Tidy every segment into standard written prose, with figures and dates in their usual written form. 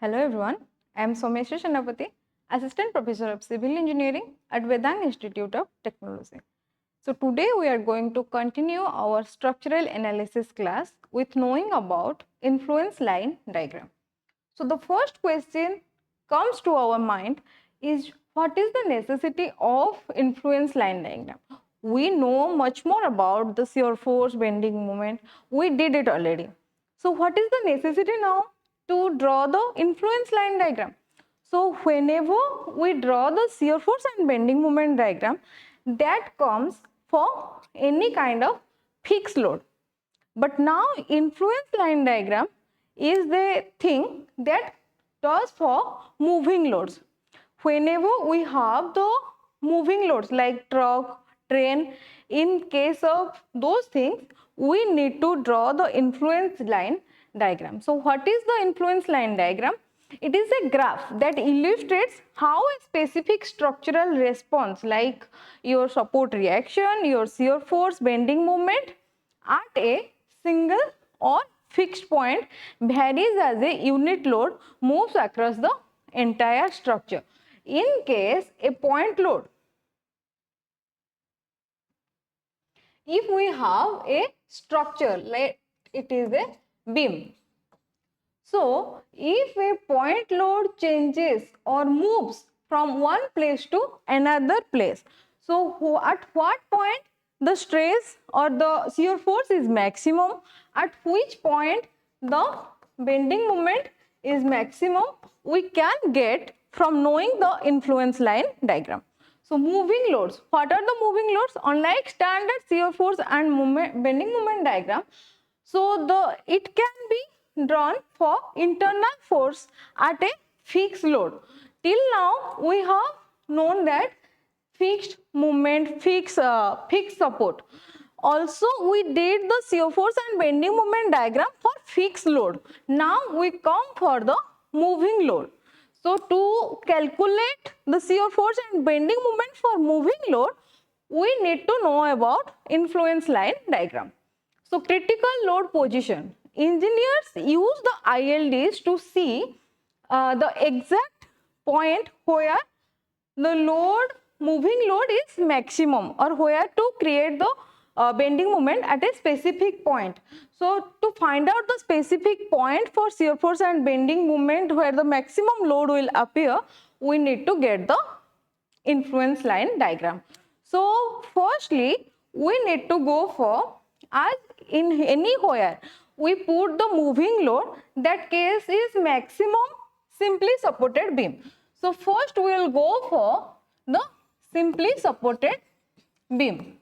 Hello everyone, I am Soumya Ma'am, Assistant Professor of Civil Engineering at Vedang Institute of Technology. So today we are going to continue our structural analysis class with knowing about influence line diagram. So the first question comes to our mind is, what is the necessity of influence line diagram? We know much more about the shear force, bending moment. We did it already. So what is the necessity now to draw the influence line diagram? So whenever we draw the shear force and bending moment diagram, that comes for any kind of fixed load. But now influence line diagram is the thing that does for moving loads. Whenever we have the moving loads like truck, train, in case of those things, we need to draw the influence line diagram. So what is the influence line diagram? It is a graph that illustrates how a specific structural response like your support reaction, your shear force, bending moment at a single or fixed point varies as a unit load moves across the entire structure. In case a point load, if we have a structure like it is a beam, so if a point load changes or moves from one place to another place, so at what point the stress or the shear force is maximum, at which point the bending moment is maximum, we can get from knowing the influence line diagram. So moving loads, what are the moving loads? Unlike standard shear force and bending moment diagram, so it can be drawn for internal force at a fixed load. Till now we have known that fixed movement, fixed support. Also we did the shear force and bending moment diagram for fixed load. Now we come for the moving load. So to calculate the shear force and bending moment for moving load, we need to know about influence line diagram. So critical load position. Engineers use the ILDs to see the exact point where the moving load is maximum, or where to create the bending moment at a specific point. So to find out the specific point for shear force and bending moment where the maximum load will appear, we need to get the influence line diagram. So firstly we need to go for, as in anywhere we put the moving load, that case is maximum simply supported beam. So first we will go for the simply supported beam.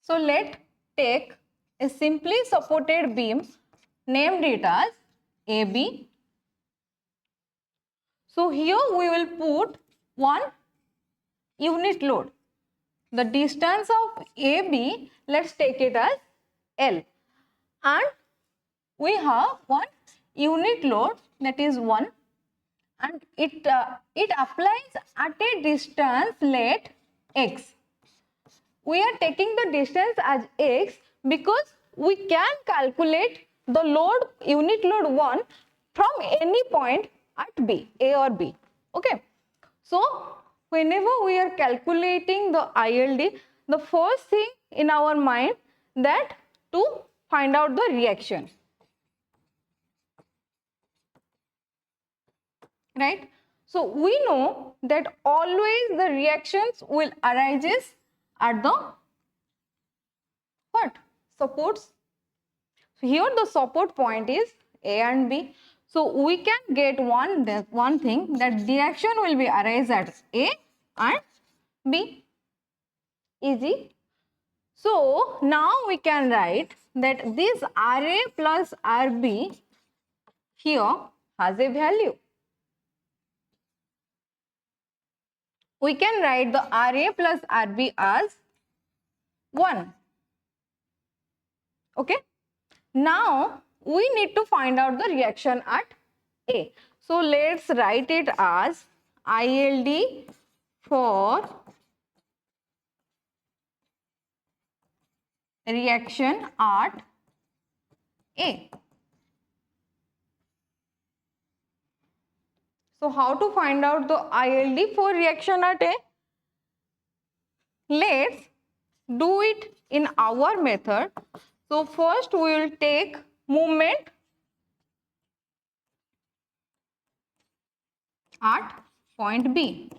So let take a simply supported beam, named it as AB. So here we will put one unit load. The distance of AB, let's take it as L, and we have one unit load, that is 1, and it applies at a distance, let x. We are taking the distance as x because we can calculate the load, unit load 1, from any point at B, A or B. Okay. So whenever we are calculating the ILD, the first thing in our mind that to find out the reaction, right? So we know that always the reactions will arises at the what? Supports. So here the support point is A and B. So we can get one thing, that reaction will be arise at A and B. Easy. So now we can write that this RA plus RB here has a value. We can write the RA plus RB as 1. Okay. Now we need to find out the reaction at A. So let's write it as ILD for reaction at A. So how to find out the ILD for reaction at A? Let's do it in our method. So first we will take movement at point B.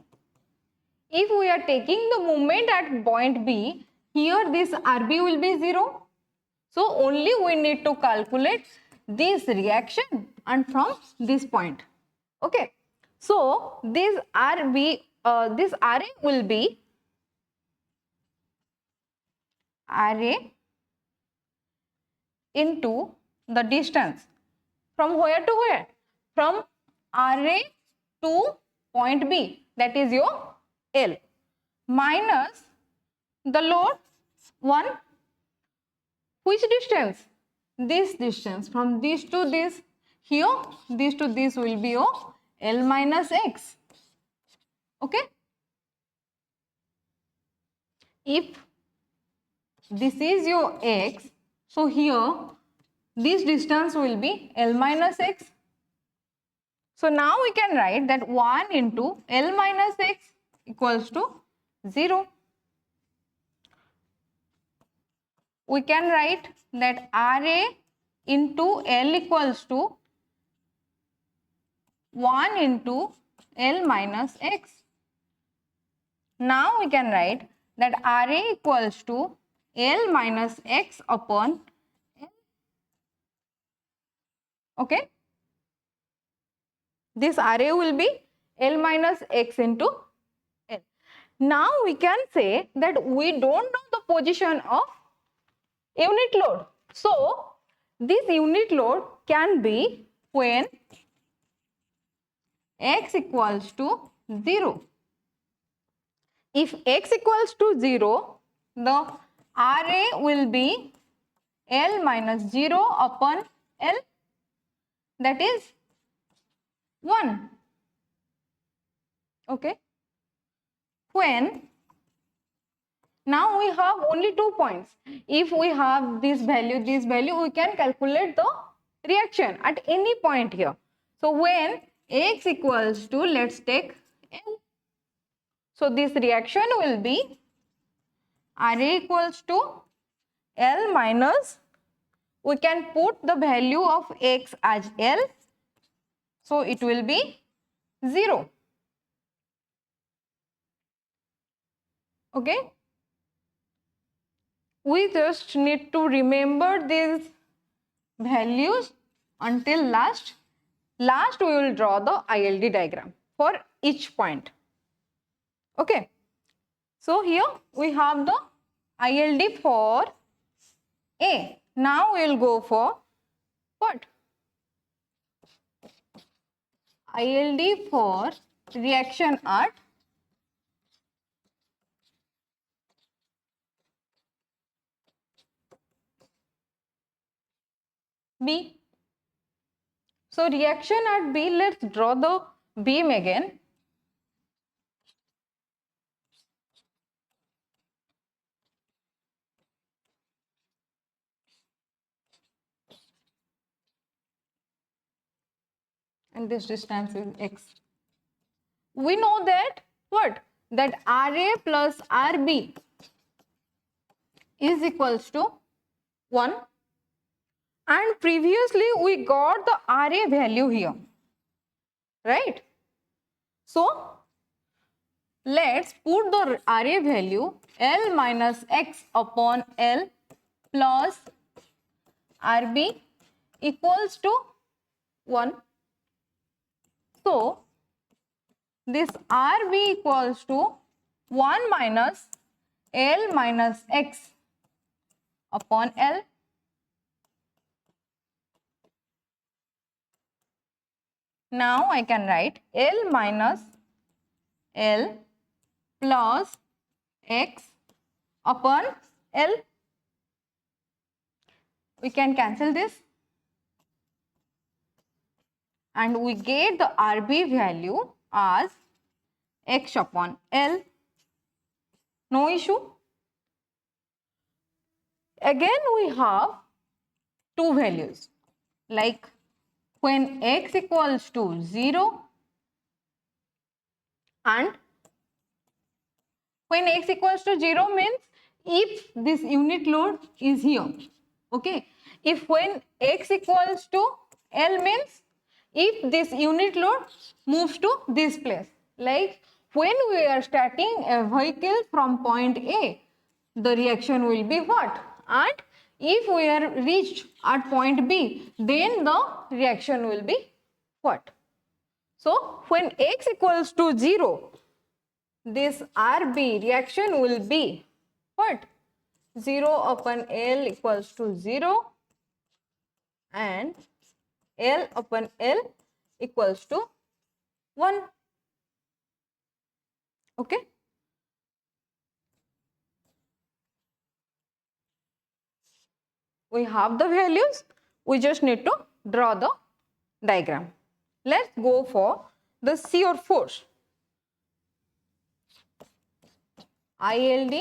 If we are taking the movement at point B, here this RB will be 0. So only we need to calculate this reaction and from this point. Okay. So this this RA will be RA into the distance from where to where? From RA to point B, that is your L, minus the load 1. Which distance? This distance from this to this. Here this to this will be your L minus X. Okay. If this is your X, so here this distance will be L minus X. So now we can write that 1 into L minus X equals to 0. We can write that RA into L equals to 1 into L minus X. Now we can write that RA equals to L minus X upon L. Okay. This RA will be L minus X into L. Now we can say that we don't know the position of unit load. So this unit load can be when X equals to 0. If X equals to 0, the RA will be L minus 0 upon L, that is 1. Okay. When now we have only 2 points. If we have this value, we can calculate the reaction at any point here. So when X equals to, let's take L. So this reaction will be RA equals to L minus, we can put the value of X as L. So it will be 0. Okay. We just need to remember these values until last. Last we will draw the ILD diagram for each point. Okay. So here we have the ILD for A. Now we will go for what? ILD for reaction at B. So reaction at B, let's draw the beam again. And this distance is X. We know that what? That RA plus RB is equals to 1. And previously we got the RA value here. Right? So let's put the RA value L minus X upon L plus RB equals to 1. So this RB equals to 1 minus L minus X upon L. Now I can write L minus L plus X upon L. We can cancel this. and we get the RB value as x upon L. No issue. Again we have two values, like when x equals to 0 and when x equals to 0 means if this unit load is here. Okay. If when x equals to L means if this unit load moves to this place. Like when we are starting a vehicle from point A, the reaction will be what? And if we are reached at point B, then the reaction will be what? So when x equals to 0, this RB reaction will be what? 0 upon L equals to 0 and L upon L equals to 1. Okay. We have the values. We just need to draw the diagram. Let's go for the shear force. ILD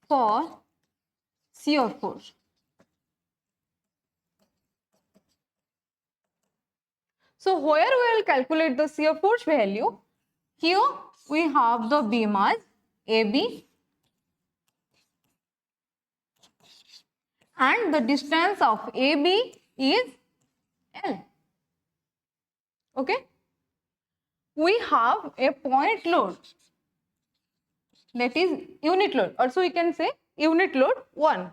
for shear force. So where we will calculate the shear force value? Here we have the beam as AB and the distance of AB is L. Okay. We have a point load, that is unit load. Also we can say unit load 1.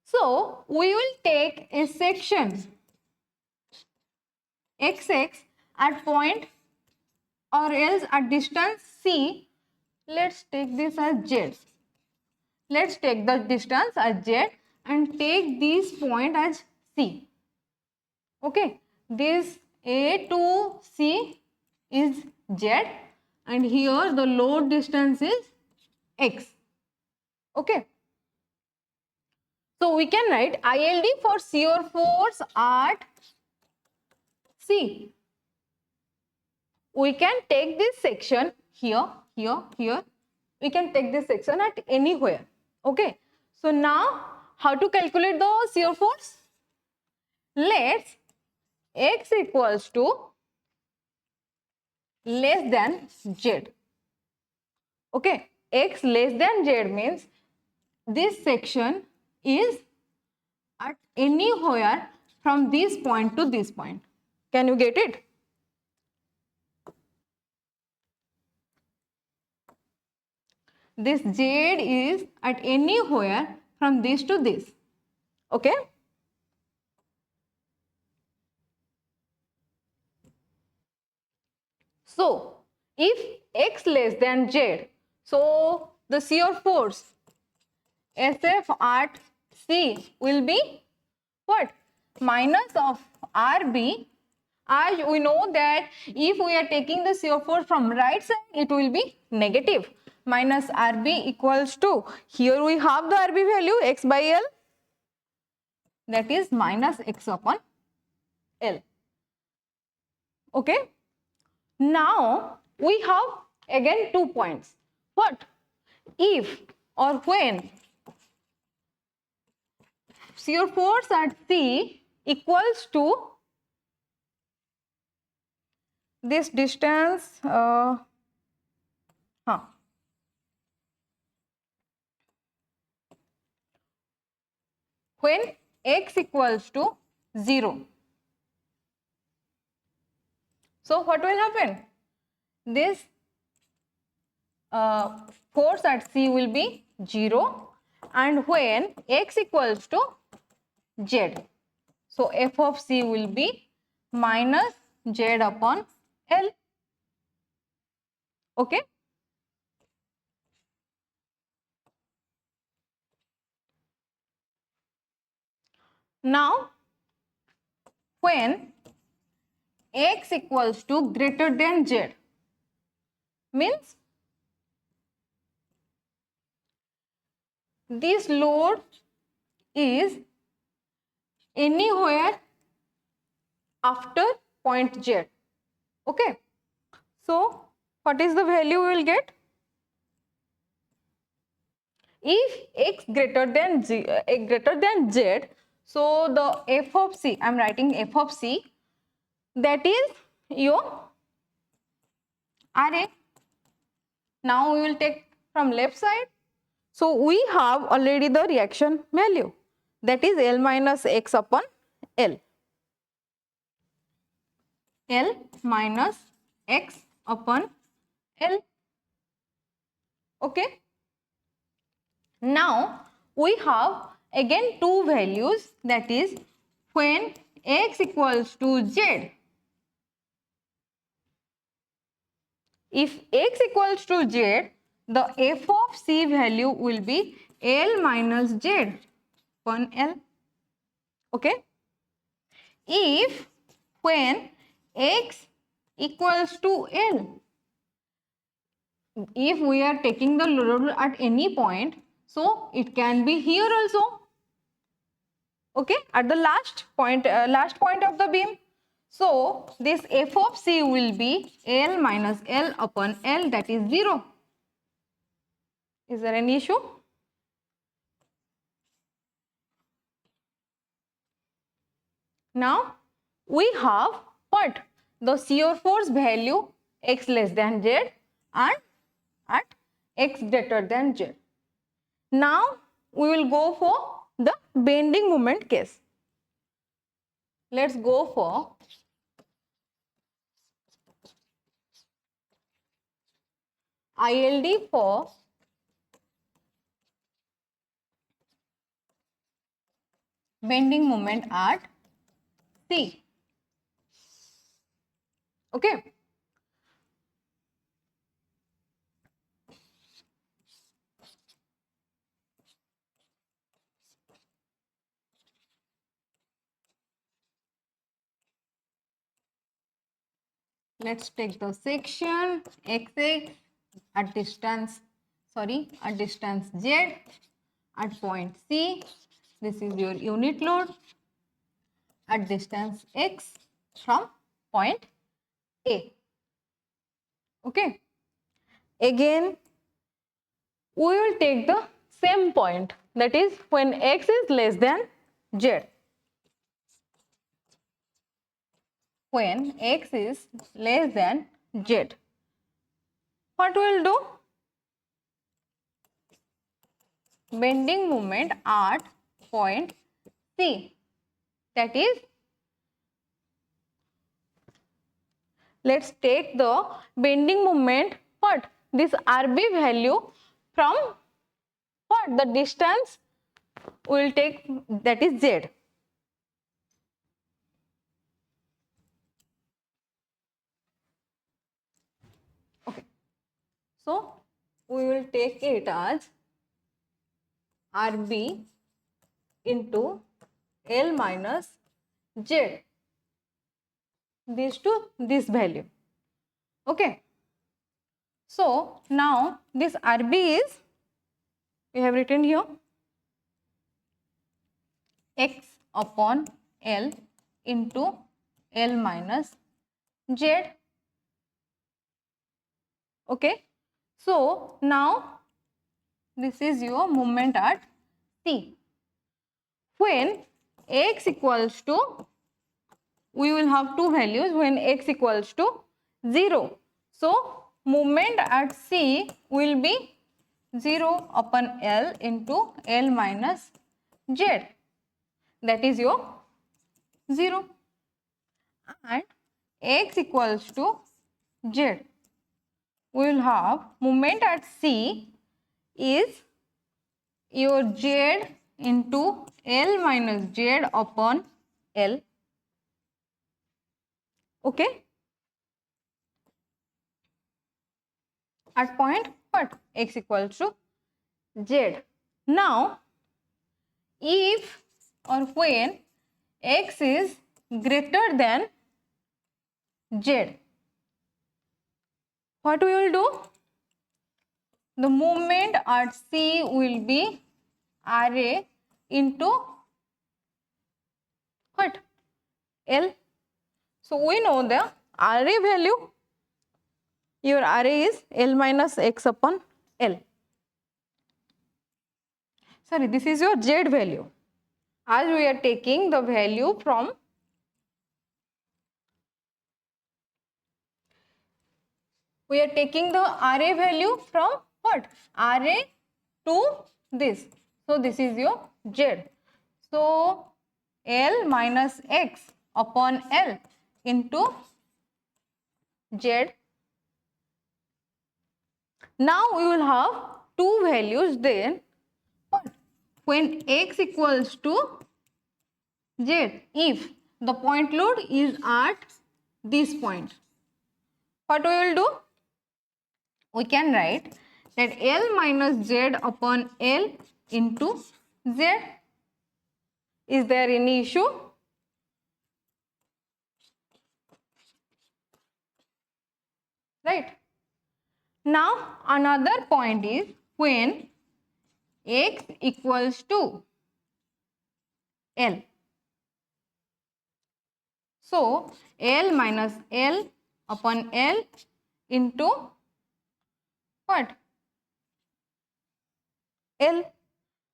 So we will take a section XX at point or else at distance C. Let's take this as Z. Let's take the distance as Z and take this point as C. Okay. This A to C is Z and here the load distance is X. Okay. So we can write ILD for shear force at C. We can take this section here, here, here. We can take this section at anywhere. Okay. So now how to calculate the shear force? Let's X equals to less than Z. Okay. X less than Z means this section is at anywhere from this point to this point. Can you get it? This Z is at anywhere from this to this. Okay. So if X less than Z, so the shear force SF at C will be what? Minus of RB. As we know that if we are taking the shear force from right side, it will be negative. Minus RB equals to, here we have the RB value X by L, that is minus X upon L. Okay. Now we have again 2 points. What? If or when shear force at C equals to this distance, when X equals to 0. So what will happen? This force at C will be 0 and when X equals to Z, so F of C will be minus Z upon L. Okay. Now when X equals to greater than Z means this load is anywhere after point Z. Okay. So what is the value we will get? If x greater than z, so the f of c, I am writing f of c, that is your RA. Now we will take from left side. So we have already the reaction value, that is L minus x upon L. L minus x upon L. Okay. Now we have again two values, that is when x equals to z. If x equals to z, the f of c value will be L minus z upon L. Okay. If when x equals to L, if we are taking the load at any point, so it can be here also. Okay, at the last point of the beam. So this f of c will be L minus L upon L, that is 0. Is there any issue? Now we have what? The shear force value x less than z and at x greater than z. Now we will go for the bending moment case. Let's go for ILD for bending moment at C. Okay. Let's take the section XX at distance Z at point C. This is your unit load at distance X from point A. Okay. Again, we will take the same point, that is when X is less than Z. When X is less than Z, what we will do? Bending moment at point C, that is, let's take the bending moment, what? This RB value from what? The distance we will take, that is Z. Okay. So we will take it as RB into L minus Z, this to this value. Okay. So now this RB is, we have written here, x upon L into L minus Z. Okay. So now this is your moment at C. When x equals to, we will have two values when x equals to 0. So moment at C will be 0 upon L into L minus Z, that is your 0, and x equals to Z, we will have moment at C is your Z into L minus Z upon L. Okay. At point what? X equals to Z. Now, if or when x is greater than Z, what we will do? The moment at C will be RA into what? L. So we know the RA value, your RA is L minus X upon L. Sorry, this is your Z value. As we are taking the value from, we are taking the RA value from what? RA to this. So this is your Z. So L minus X upon L into Z. Now we will have two values then. What? When X equals to Z, if the point load is at this point, what we will do? We can write that L minus Z upon L into Z. Is there any issue? Right. Now another point is when X equals to L. So L minus L upon L into what? L.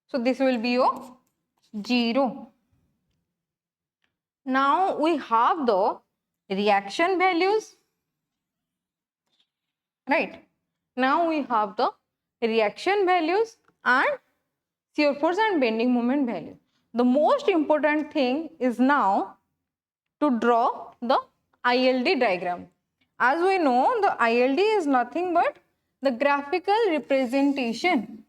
So this will be your 0. Now we have the reaction values. Right. Now we have the reaction values and shear force and bending moment value. The most important thing is now to draw the ILD diagram. As we know, the ILD is nothing but the graphical representation.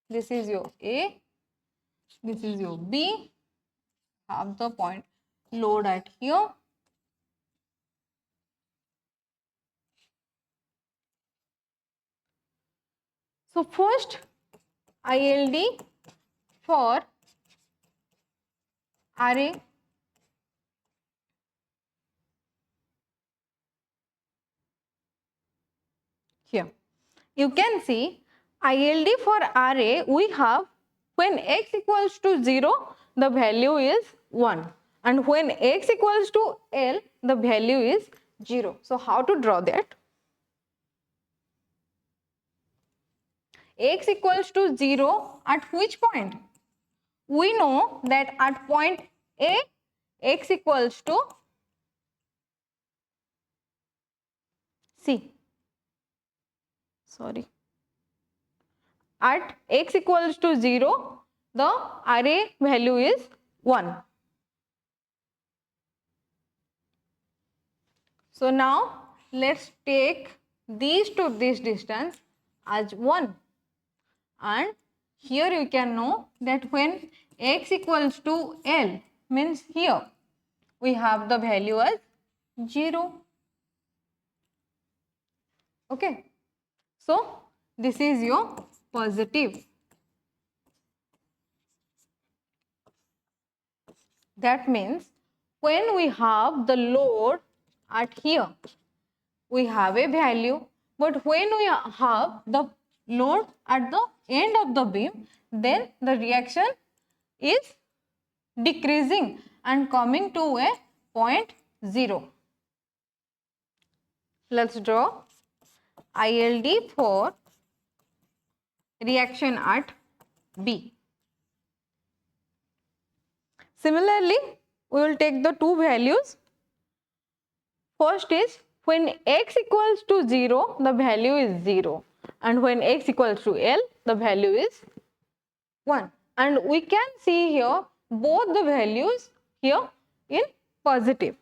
This is your A, this is your B, have the point load at here. So first ILD for RA. Here you can see ILD for RA, we have when X equals to 0, the value is 1, and when X equals to L, the value is 0. So how to draw that? X equals to 0 at which point? We know that at point A, X equals to C. Sorry. At X equals to 0, the RA value is 1. So now let's take these to this distance as 1, and here you can know that when X equals to L means here we have the value as 0. Okay. So this is your positive. That means when we have the load at here, we have a value, but when we have the load at the end of the beam, then the reaction is decreasing and coming to a point 0. Let's draw ILD for reaction at B. Similarly, we will take the two values. First is when X equals to 0, the value is 0, and when X equals to L, the value is 1. And we can see here both the values here in positive.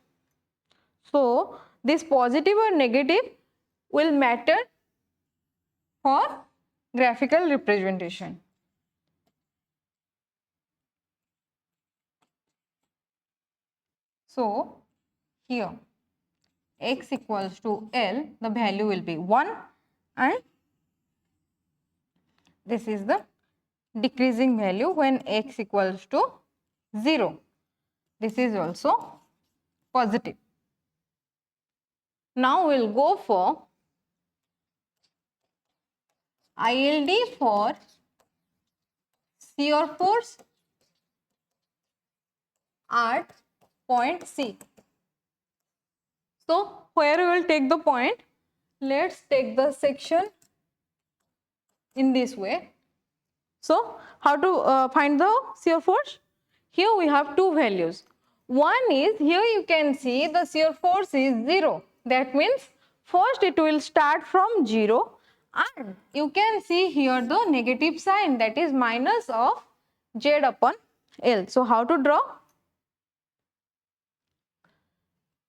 So this positive or negative will matter for graphical representation. So here X equals to L, the value will be 1, and this is the decreasing value when X equals to 0. This is also positive. Now we will go for ILD for shear force at point C. So where we will take the point? Let's take the section in this way. So how to find the shear force? Here we have two values. One is, here you can see the shear force is 0. That means first it will start from 0, and you can see here the negative sign, that is minus of Z upon L. So how to draw?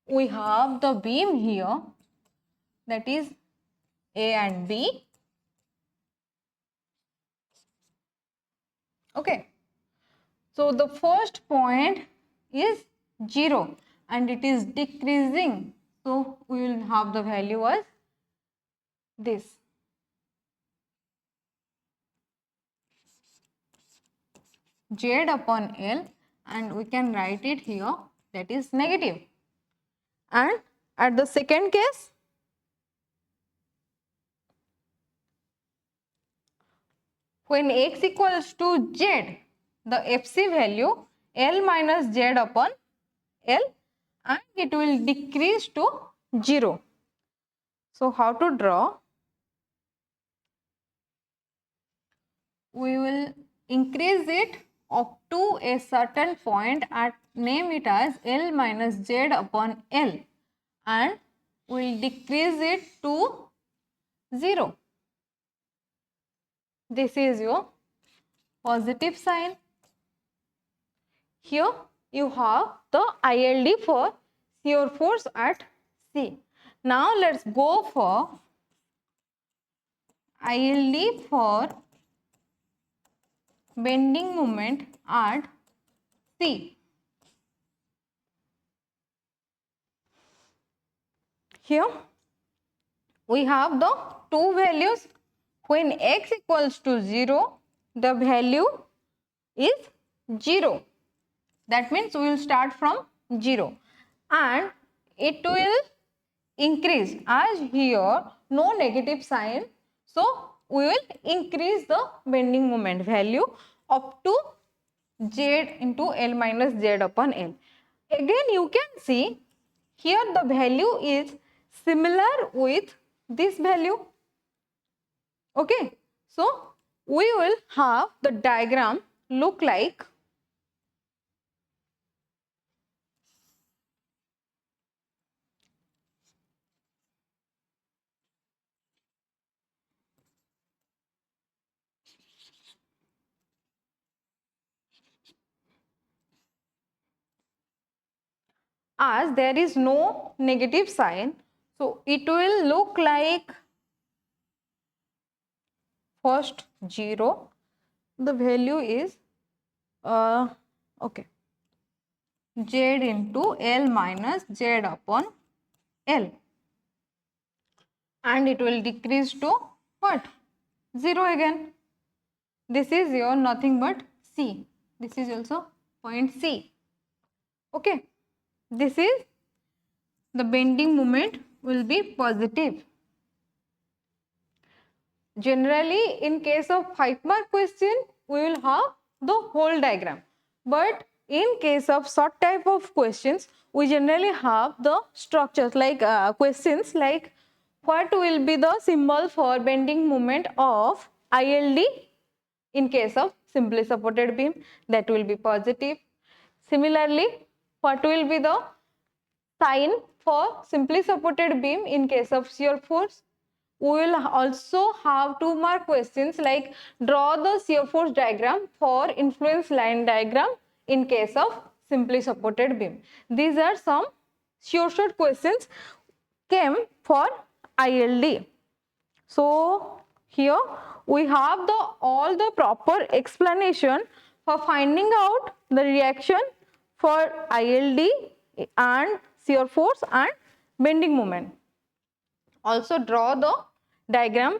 We have the beam here, that is A and B. Okay. So the first point is 0 and it is decreasing. So we will have the value as this. Z upon L, and we can write it here, that is negative. And at the second case, when x equals to Z, the FC value L minus Z upon L, and it will decrease to 0. So how to draw? We will increase it up to a certain point and name it as L minus Z upon L, and we will decrease it to 0. This is your positive sign. Here you have the ILD for shear force at C. Now let's go for ILD for bending moment at C. Here we have the two values. When x equals to 0, the value is 0. That means we will start from 0 and it will increase, as here no negative sign. So we will increase the bending moment value up to Z into L minus Z upon L. Again you can see here the value is similar with this value. Okay, so we will have the diagram look like as there is no negative sign. So it will look like first 0, the value is okay, Z into L minus Z upon L, and it will decrease to what? 0 again. This is your nothing but C. This is also point C. Okay, this is the bending moment will be positive. Generally, in case of 5-mark question, we will have the whole diagram. But in case of short type of questions, we generally have the structures like questions like what will be the symbol for bending moment of ILD in case of simply supported beam, that will be positive. Similarly, what will be the sign for simply supported beam in case of shear force? We will also have 2-mark questions like draw the shear force diagram for influence line diagram in case of simply supported beam. These are some short questions came for ILD. So here we have the all the proper explanation for finding out the reaction for ILD and shear force and bending moment. Also draw the diagram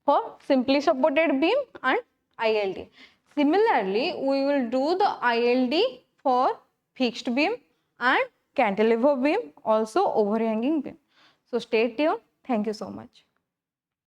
for simply supported beam and ILD. Similarly, we will do the ILD for fixed beam and cantilever beam, also overhanging beam. So stay tuned. Thank you so much.